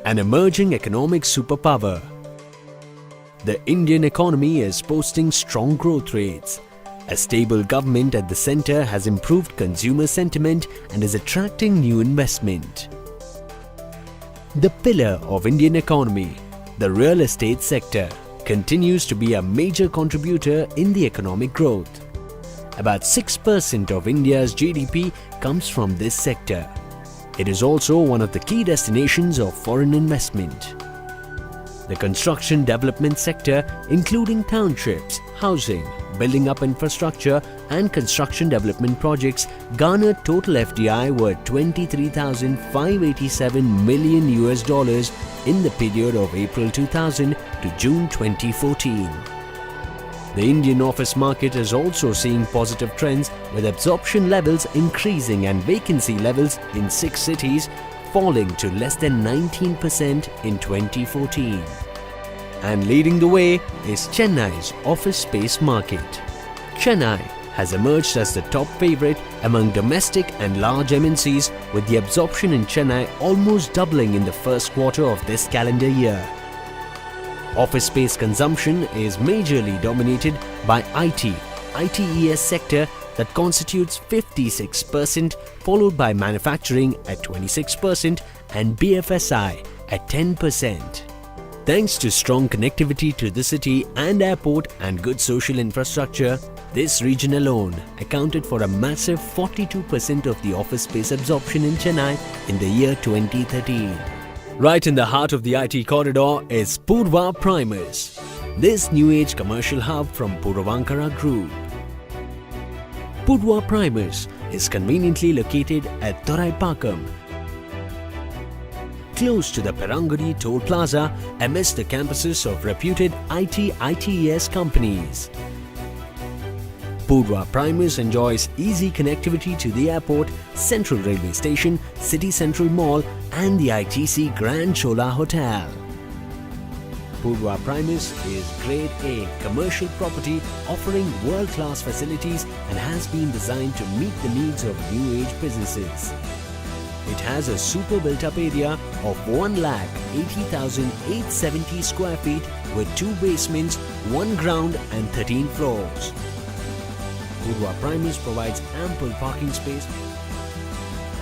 an emerging economic superpower. The Indian economy is posting strong growth rates. A stable government at the centre has improved consumer sentiment and is attracting new investment. The pillar of Indian economy, the real estate sector, continues to be a major contributor in the economic growth. About 6% of India's GDP comes from this sector. It is also one of the key destinations of foreign investment. The construction development sector, including townships, housing, building up infrastructure and construction development projects, garnered total FDI worth $23,587 million in the period of April 2000 to June 2014. The Indian office market is also seeing positive trends, with absorption levels increasing and vacancy levels in 6 cities falling to less than 19% in 2014. And leading the way is Chennai's office space market. Chennai has emerged as the top favourite among domestic and large MNCs, with the absorption in Chennai almost doubling in the first quarter of this calendar year. Office space consumption is majorly dominated by ITES sector that constitutes 56%, followed by manufacturing at 26% and BFSI at 10%. Thanks to strong connectivity to the city and airport and good social infrastructure, this region alone accounted for a massive 42% of the office space absorption in Chennai in the year 2013. Right in the heart of the IT corridor is Purva Primus, this new age commercial hub from Puravankara Group. Purva Primus is conveniently located at Thoraipakkam, close to the Perungudi Toll Plaza, amidst the campuses of reputed ITES companies. Purva Primus enjoys easy connectivity to the airport, Central Railway Station, City Central Mall and the ITC Grand Chola Hotel. Purva Primus is Grade A commercial property offering world-class facilities and has been designed to meet the needs of new-age businesses. It has a super built-up area of 1,80,870 square feet with 2 basements, 1 ground and 13 floors. Purva Primus provides ample parking space,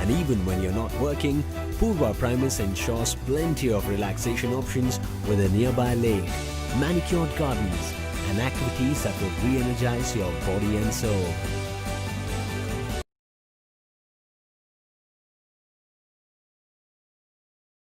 and even when you're not working, Purva Primus ensures plenty of relaxation options with a nearby lake, manicured gardens and activities that will re-energize your body and soul.